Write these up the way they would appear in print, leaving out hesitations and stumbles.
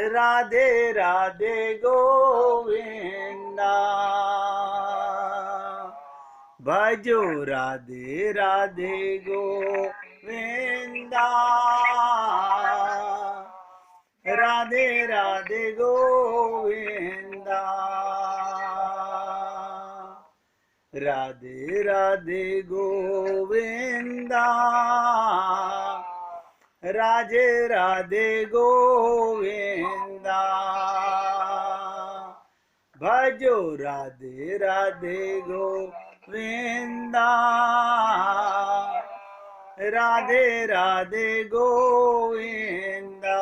राधे राधे गोविंदा, भजो राधे राधे गोविंदा, राधे राधे गोविंदा, राधे राधे गोविंदा, राधे राधे गोविंदा, भजो राधे राधे गोविंदा, राधे राधे गोविंदा,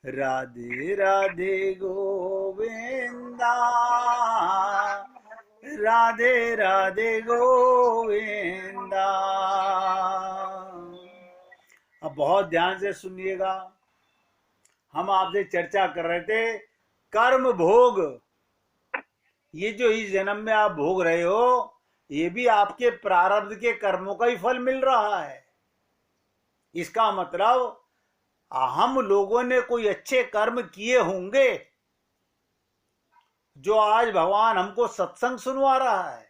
राधे राधे गोविंदा, राधे राधे गोविंदा। अब बहुत ध्यान से सुनिएगा, हम आपसे चर्चा कर रहे थे कर्म भोग। ये जो इस जन्म में आप भोग रहे हो, ये भी आपके प्रारब्ध के कर्मों का ही फल मिल रहा है। इसका मतलब हम लोगों ने कोई अच्छे कर्म किए होंगे, जो आज भगवान हमको सत्संग सुनवा रहा है।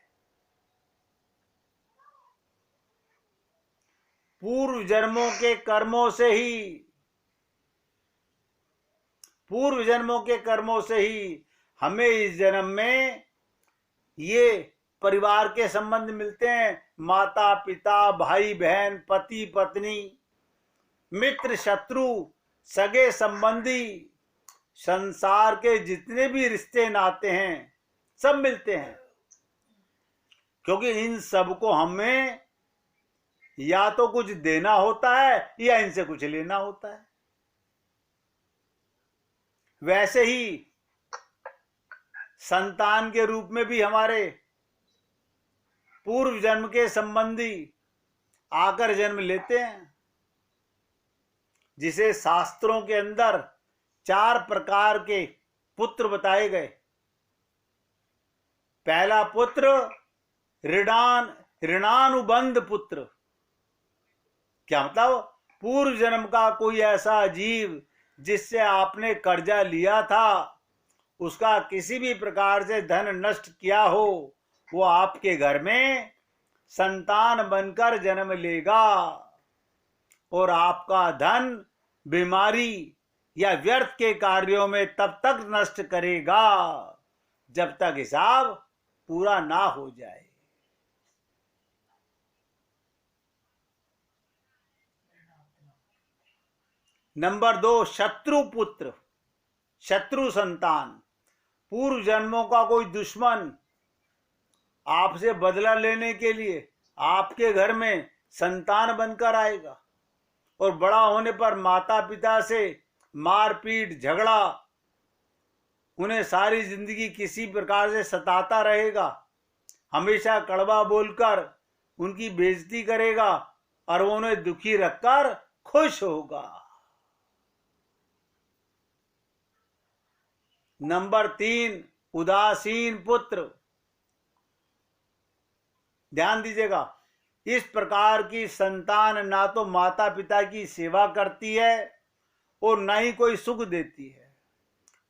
पूर्व जन्मों के कर्मों से ही हमें इस जन्म में ये परिवार के संबंध मिलते हैं। माता पिता, भाई बहन, पति पत्नी, मित्र शत्रु, सगे संबंधी, संसार के जितने भी रिश्ते नाते हैं सब मिलते हैं, क्योंकि इन सबको हमें या तो कुछ देना होता है या इनसे कुछ लेना होता है। वैसे ही संतान के रूप में भी हमारे पूर्व जन्म के संबंधी आकर जन्म लेते हैं, जिसे शास्त्रों के अंदर 4 प्रकार के पुत्र बताए गए। पहला पुत्र ऋणानुबंध पुत्र। क्या मतलब? पूर्व जन्म का कोई ऐसा जीव जिससे आपने कर्जा लिया था, उसका किसी भी प्रकार से धन नष्ट किया हो, वो आपके घर में संतान बनकर जन्म लेगा और आपका धन बीमारी या व्यर्थ के कार्यों में तब तक नष्ट करेगा जब तक हिसाब पूरा ना हो जाए। नंबर 2, शत्रु पुत्र, शत्रु संतान। पूर्व जन्मों का कोई दुश्मन आपसे बदला लेने के लिए आपके घर में संतान बनकर आएगा और बड़ा होने पर माता पिता से मारपीट झगड़ा, उन्हें सारी जिंदगी किसी प्रकार से सताता रहेगा, हमेशा कड़वा बोलकर उनकी बेइज्जती करेगा और उन्हें दुखी रखकर खुश होगा। नंबर 3, उदासीन पुत्र। ध्यान दीजिएगा, इस प्रकार की संतान ना तो माता पिता की सेवा करती है और ना ही कोई सुख देती है,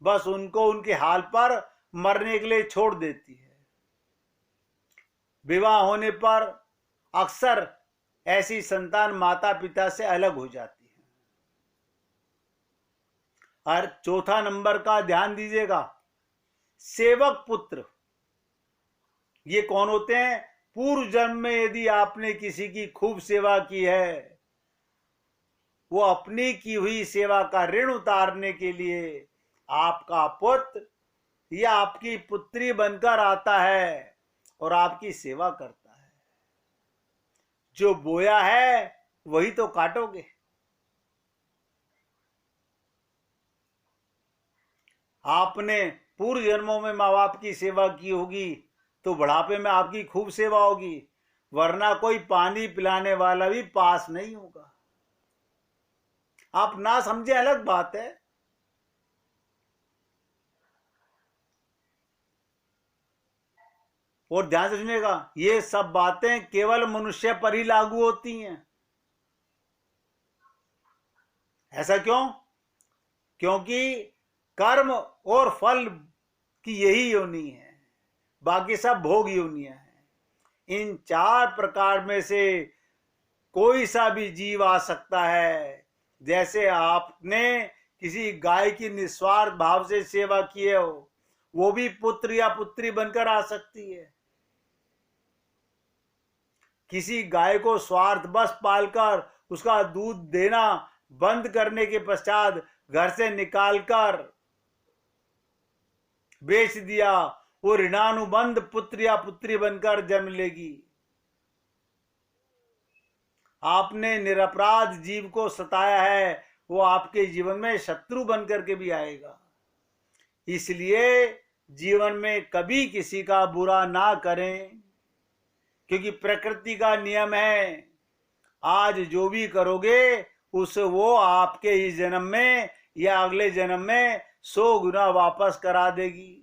बस उनको उनके हाल पर मरने के लिए छोड़ देती है। विवाह होने पर अक्सर ऐसी संतान माता पिता से अलग हो जाती है। और चौथा नंबर का ध्यान दीजिएगा, सेवक पुत्र। ये कौन होते हैं? पूर्व जन्म में यदि आपने किसी की खूब सेवा की है, वो अपनी की हुई सेवा का ऋण उतारने के लिए आपका पुत्र या आपकी पुत्री बनकर आता है और आपकी सेवा करता है। जो बोया है वही तो काटोगे। आपने पूर्व जन्मों में माँ बाप की सेवा की होगी तो बुढ़ापे में आपकी खूब सेवा होगी, वरना कोई पानी पिलाने वाला भी पास नहीं होगा। आप ना समझे अलग बात है, और ध्यान से सुनिएगा, ये सब बातें केवल मनुष्य पर ही लागू होती हैं। ऐसा क्यों? क्योंकि कर्म और फल की यही योनि है, बाकी सब भोग योनियां हैं। इन 4 प्रकार में से कोई सा भी जीव आ सकता है। जैसे आपने किसी गाय की निस्वार्थ भाव से सेवा किए हो, वो भी पुत्र या पुत्री बनकर आ सकती है। किसी गाय को स्वार्थ बस पालकर उसका दूध देना बंद करने के पश्चात घर से निकालकर बेच दिया, वो ऋणानुबंध पुत्र या पुत्री बनकर जन्म लेगी। आपने निरपराध जीव को सताया है, वो आपके जीवन में शत्रु बनकर के भी आएगा। इसलिए जीवन में कभी किसी का बुरा ना करें, क्योंकि प्रकृति का नियम है, आज जो भी करोगे उस वो आपके इस जन्म में या अगले जन्म में 100 गुना वापस करा देगी।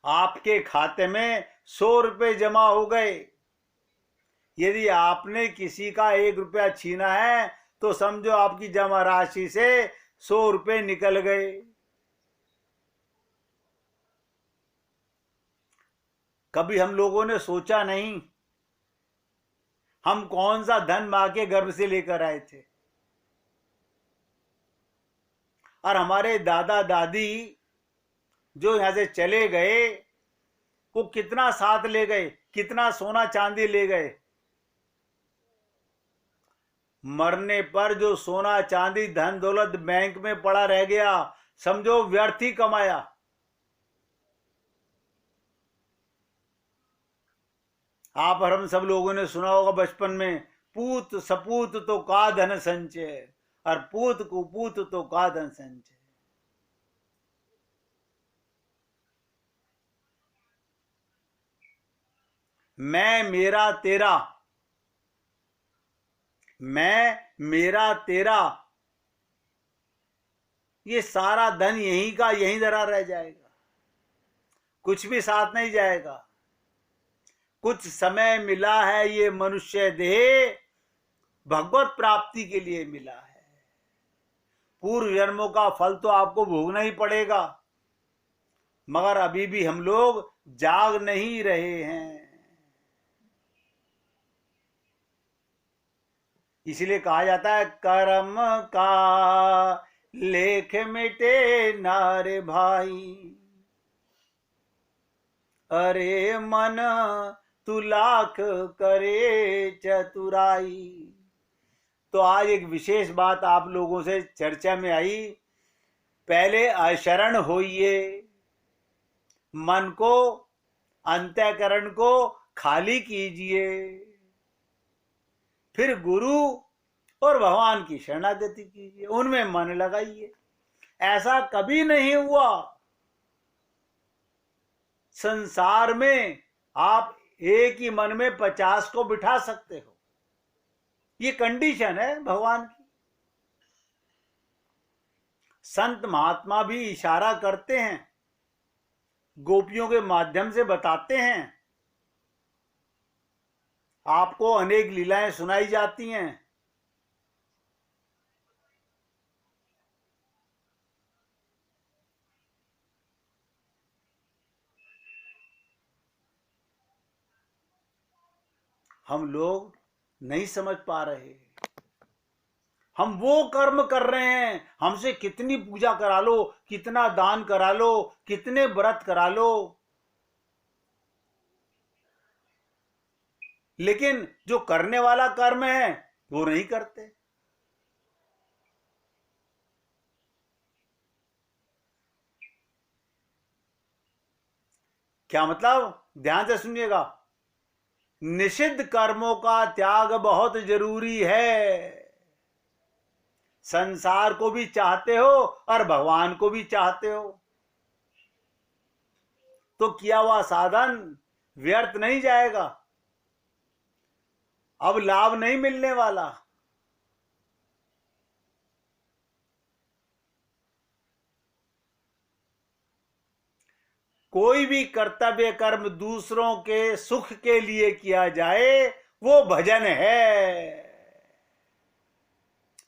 आपके खाते में 100 रुपए जमा हो गए, यदि आपने किसी का 1 रुपया छीना है तो समझो आपकी जमा राशि से 100 रुपए निकल गए। कभी हम लोगों ने सोचा नहीं हम कौन सा धन मां के गर्भ से लेकर आए थे, और हमारे दादा दादी जो यहां से चले गए वो कितना साथ ले गए, कितना सोना चांदी ले गए। मरने पर जो सोना चांदी धन दौलत बैंक में पड़ा रह गया, समझो व्यर्थ ही कमाया। आप और हम सब लोगों ने सुना होगा बचपन में, पूत सपूत तो का धन संचय, और पूत कुपूत तो का धन संचय। मैं मेरा तेरा, मैं मेरा तेरा, ये सारा धन यहीं का यहीं धरा रह जाएगा, कुछ भी साथ नहीं जाएगा। कुछ समय मिला है ये मनुष्य देह, भगवत प्राप्ति के लिए मिला है। पूर्व जन्मों का फल तो आपको भोगना ही पड़ेगा, मगर अभी भी हम लोग जाग नहीं रहे हैं। इसलिए कहा जाता है, कर्म का लेख मिटे नारे भाई, अरे मन तू लाख करे चतुराई। तो आज एक विशेष बात आप लोगों से चर्चा में आई। पहले अशरण होइए, मन को अंतःकरण को खाली कीजिए, फिर गुरु और भगवान की शरणागति कीजिए, उनमें मन लगाइए। ऐसा कभी नहीं हुआ संसार में आप एक ही मन में 50 को बिठा सकते हो, ये कंडीशन है भगवान की। संत महात्मा भी इशारा करते हैं, गोपियों के माध्यम से बताते हैं, आपको अनेक लीलाएं सुनाई जाती हैं। हम लोग नहीं समझ पा रहे, हम वो कर्म कर रहे हैं, हमसे कितनी पूजा करा लो, कितना दान करा लो, कितने व्रत करा लो, लेकिन जो करने वाला कर्म है वो नहीं करते। क्या मतलब? ध्यान से सुनिएगा। निषिद्ध कर्मों का त्याग बहुत जरूरी है। संसार को भी चाहते हो और भगवान को भी चाहते हो, तो किया हुआ साधन व्यर्थ नहीं जाएगा, अब लाभ नहीं मिलने वाला। कोई भी कर्तव्य कर्म दूसरों के सुख के लिए किया जाए वो भजन है।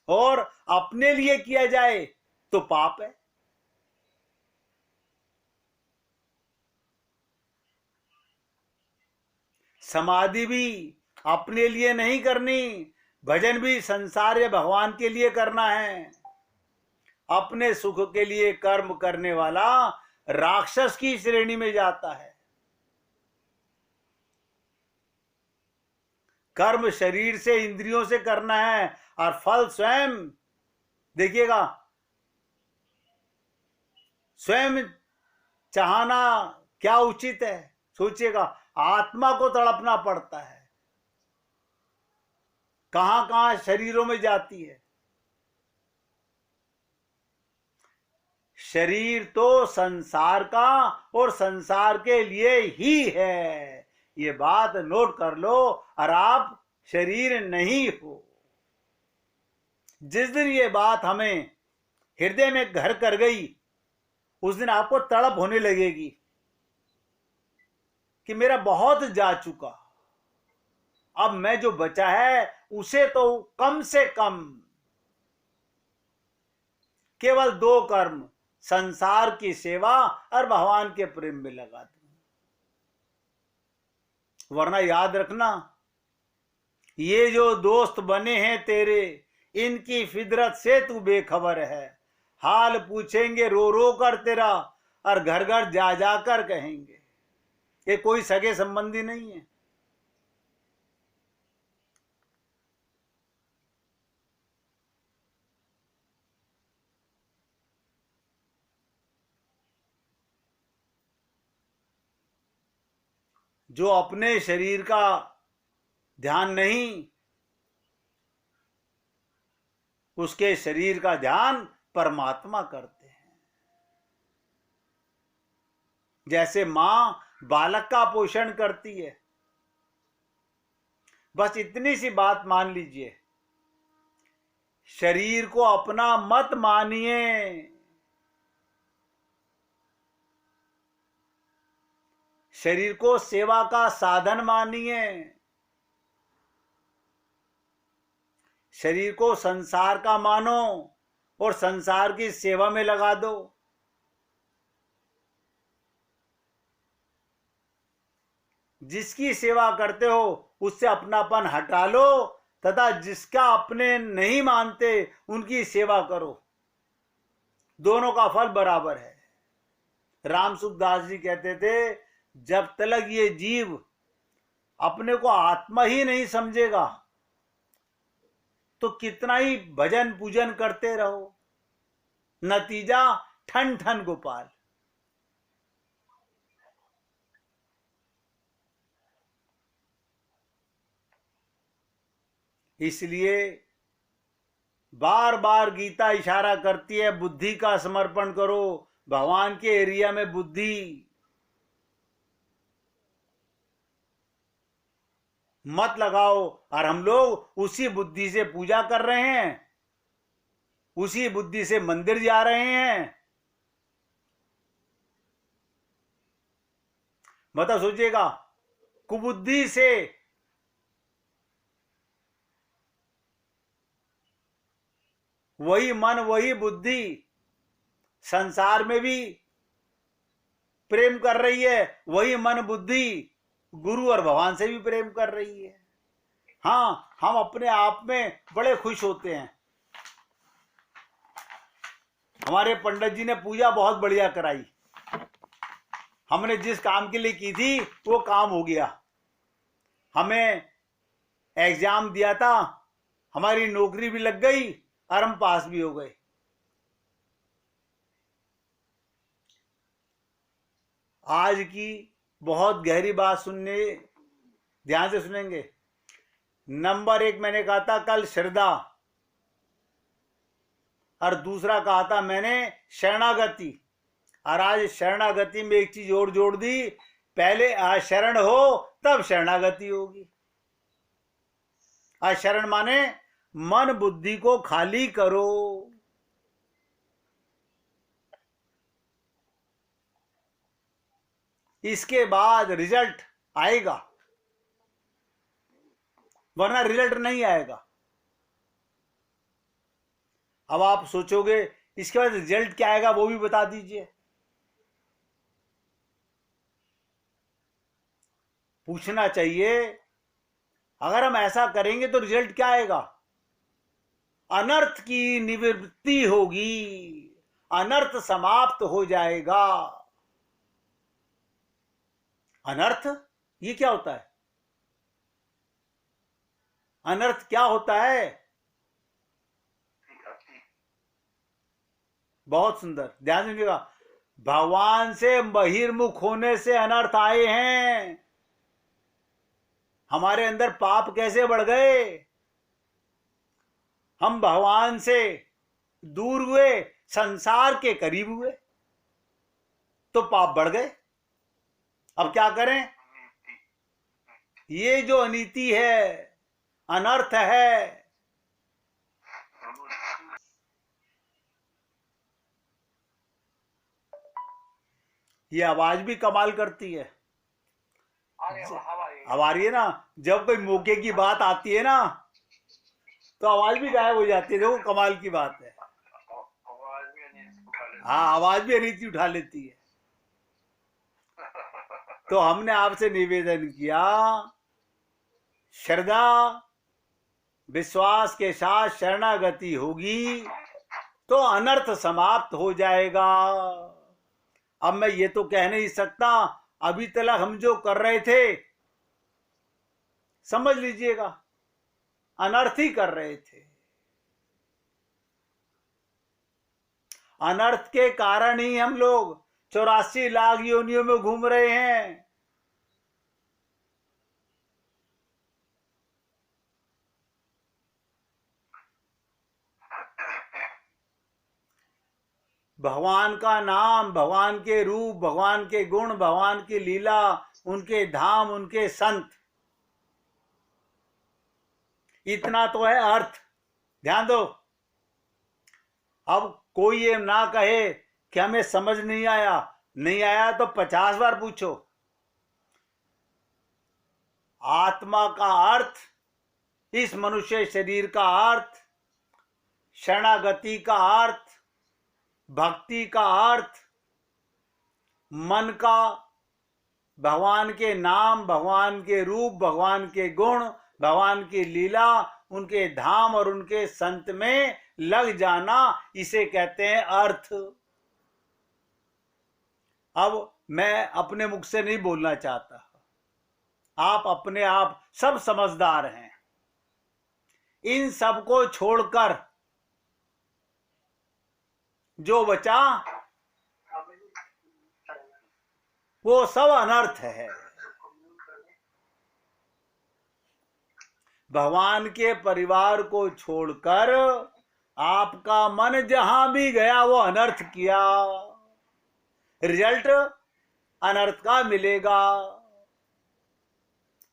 और अपने लिए किया जाए तो पाप है। समाधि भी अपने लिए नहीं करनी, भजन भी संसार या भगवान के लिए करना है। अपने सुख के लिए कर्म करने वाला राक्षस की श्रेणी में जाता है। कर्म शरीर से इंद्रियों से करना है और फल स्वयं देखिएगा, स्वयं चाहना क्या उचित है। सोचिएगा, आत्मा को तड़पना पड़ता है, कहां कहां शरीरों में जाती है। शरीर तो संसार का और संसार के लिए ही है, ये बात नोट कर लो। और आप शरीर नहीं हो। जिस दिन ये बात हमें हृदय में घर कर गई, उस दिन आपको तड़प होने लगेगी कि मेरा बहुत जा चुका, अब मैं जो बचा है उसे तो कम से कम केवल 2 कर्म, संसार की सेवा और भगवान के प्रेम में लगा दूं। वरना याद रखना, ये जो दोस्त बने हैं तेरे, इनकी फितरत से तू बेखबर है। हाल पूछेंगे रो रो कर तेरा, और घर घर जा जाकर कहेंगे। ये कोई सगे संबंधी नहीं है। जो अपने शरीर का ध्यान नहीं, उसके शरीर का ध्यान परमात्मा करते हैं। जैसे मां बालक का पोषण करती है। बस इतनी सी बात मान लीजिए, शरीर को अपना मत मानिए। शरीर को सेवा का साधन मानिए। शरीर को संसार का मानो और संसार की सेवा में लगा दो। जिसकी सेवा करते हो उससे अपनापन हटा लो, तथा जिसका अपने नहीं मानते उनकी सेवा करो। दोनों का फल बराबर है। राम सुखदास जी कहते थे, जब तक ये जीव अपने को आत्मा ही नहीं समझेगा तो कितना ही भजन पूजन करते रहो, नतीजा ठन ठन गोपाल। इसलिए बार बार गीता इशारा करती है, बुद्धि का समर्पण करो। भगवान के एरिया में बुद्धि मत लगाओ। और हम लोग उसी बुद्धि से पूजा कर रहे हैं, उसी बुद्धि से मंदिर जा रहे हैं। मतलब सोचिएगा, कुबुद्धि से वही मन वही बुद्धि संसार में भी प्रेम कर रही है, वही मन बुद्धि गुरु और भगवान से भी प्रेम कर रही है। हाँ, हम अपने आप में बड़े खुश होते हैं। हमारे पंडित जी ने पूजा बहुत बढ़िया कराई, हमने जिस काम के लिए की थी वो काम हो गया। हमें एग्जाम दिया था, हमारी नौकरी भी लग गई और हम पास भी हो गए। आज की बहुत गहरी बात सुनने, ध्यान से सुनेंगे। नंबर 1 मैंने कहा था कल श्रद्धा, और दूसरा कहा था मैंने शरणागति। और आज शरणागति में एक चीज और जोड़ दी, पहले अशरण हो तब शरणागति होगी। अशरण माने मन बुद्धि को खाली करो। इसके बाद रिजल्ट आएगा, वरना रिजल्ट नहीं आएगा। अब आप सोचोगे इसके बाद रिजल्ट क्या आएगा वो भी बता दीजिए। पूछना चाहिए, अगर हम ऐसा करेंगे तो रिजल्ट क्या आएगा? अनर्थ की निवृत्ति होगी, अनर्थ समाप्त हो जाएगा। अनर्थ ये क्या होता है? अनर्थ क्या होता है? बहुत सुंदर, ध्यान दीजिएगा। भगवान से बहिर्मुख होने से अनर्थ आए हैं। हमारे अंदर पाप कैसे बढ़ गए? हम भगवान से दूर हुए, संसार के करीब हुए, तो पाप बढ़ गए। अब क्या करें? ये जो अनीति है, अनर्थ है, ये आवाज भी कमाल करती है। अब आ रही है ना? जब कोई मौके की बात आती है ना तो आवाज भी गायब हो जाती है। देखो कमाल की बात है। हाँ, आवाज भी अनीति उठा लेती है। तो हमने आपसे निवेदन किया, श्रद्धा विश्वास के साथ शरणागति होगी तो अनर्थ समाप्त हो जाएगा। अब मैं ये तो कह नहीं सकता, अभी तक हम जो कर रहे थे समझ लीजिएगा अनर्थ ही कर रहे थे। अनर्थ के कारण ही हम लोग 84 लाख योनियों में घूम रहे हैं। भगवान का नाम, भगवान के रूप, भगवान के गुण, भगवान की लीला, उनके धाम, उनके संत, इतना तो है अर्थ। ध्यान दो। अब कोई ये ना कहे कि हमें समझ नहीं आया। नहीं आया तो 50 बार पूछो। आत्मा का अर्थ, इस मनुष्य शरीर का अर्थ, शरणागति का अर्थ, भक्ति का अर्थ, मन का भगवान के नाम, भगवान के रूप, भगवान के गुण, भगवान की लीला, उनके धाम और उनके संत में लग जाना, इसे कहते हैं अर्थ। अब मैं अपने मुख से नहीं बोलना चाहता, आप अपने आप सब समझदार हैं। इन सब को छोड़कर जो बचा वो सब अनर्थ है। भगवान के परिवार को छोड़कर आपका मन जहां भी गया वो अनर्थ किया, रिजल्ट अनर्थ का मिलेगा।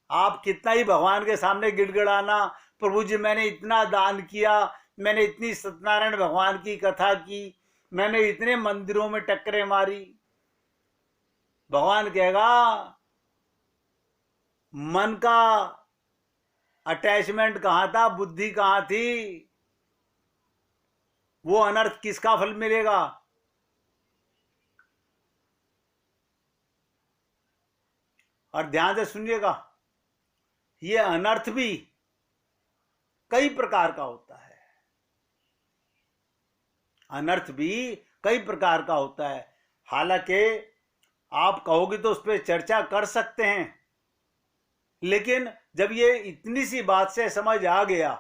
आप कितना ही भगवान के सामने गिड़गिड़ाना, प्रभु जी मैंने इतना दान किया, मैंने इतनी सत्यनारायण भगवान की कथा की, मैंने इतने मंदिरों में टक्करें मारी, भगवान कहेगा मन का अटैचमेंट कहां था, बुद्धि कहां थी, वो अनर्थ किसका फल मिलेगा? और ध्यान से सुनिएगा, ये अनर्थ भी कई प्रकार का होता है। अनर्थ भी कई प्रकार का होता है। हालांकि आप कहोगे तो उस पर चर्चा कर सकते हैं, लेकिन जब ये इतनी सी बात से समझ आ गया,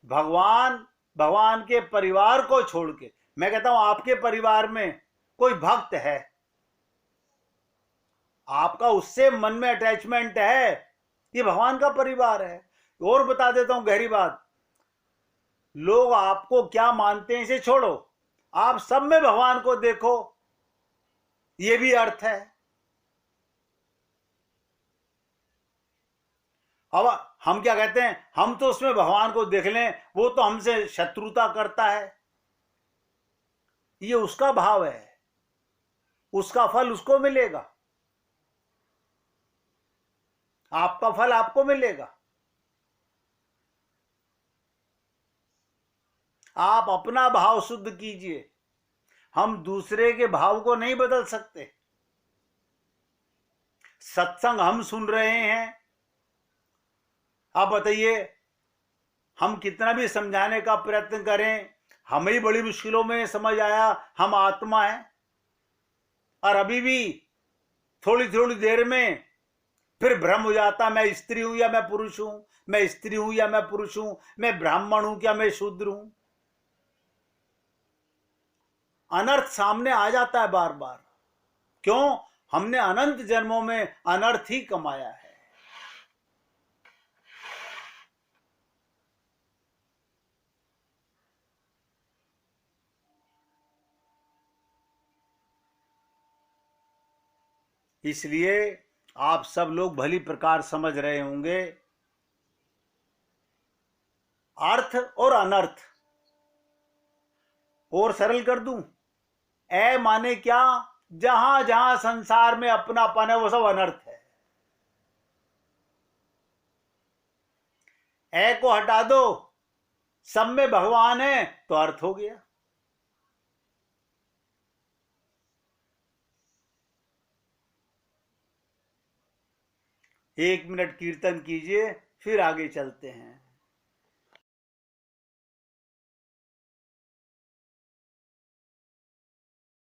भगवान के परिवार को छोड़ के, मैं कहता हूं आपके परिवार में कोई भक्त है, आपका उससे मन में अटैचमेंट है, ये भगवान का परिवार है। और बता देता हूं गहरी बात, लोग आपको क्या मानते हैं इसे छोड़ो, आप सब में भगवान को देखो, ये भी अर्थ है। अब हम क्या कहते हैं, हम तो उसमें भगवान को देख लें, वो तो हमसे शत्रुता करता है। ये उसका भाव है, उसका फल उसको मिलेगा, आपका फल आपको मिलेगा। आप अपना भाव शुद्ध कीजिए। हम दूसरे के भाव को नहीं बदल सकते। सत्संग हम सुन रहे हैं, आप बताइए, हम कितना भी समझाने का प्रयत्न करें, हमें ही बड़ी मुश्किलों में समझ आया हम आत्मा है, और अभी भी थोड़ी थोड़ी देर में फिर भ्रम हो जाता, मैं स्त्री हूं या मैं पुरुष हूं, मैं स्त्री हूं या मैं पुरुष हूं, मैं ब्राह्मण हूं क्या मैं शूद्र हूं। अनर्थ सामने आ जाता है बार बार। क्यों? हमने अनंत जन्मों में अनर्थ ही कमाया है। इसलिए आप सब लोग भली प्रकार समझ रहे होंगे, अर्थ और अनर्थ। और सरल कर दूं, ए माने क्या? जहां जहां संसार में अपनापन है वो सब अनर्थ है। ए को हटा दो, सब में भगवान है, तो अर्थ हो गया। एक मिनट कीर्तन कीजिए, फिर आगे चलते हैं।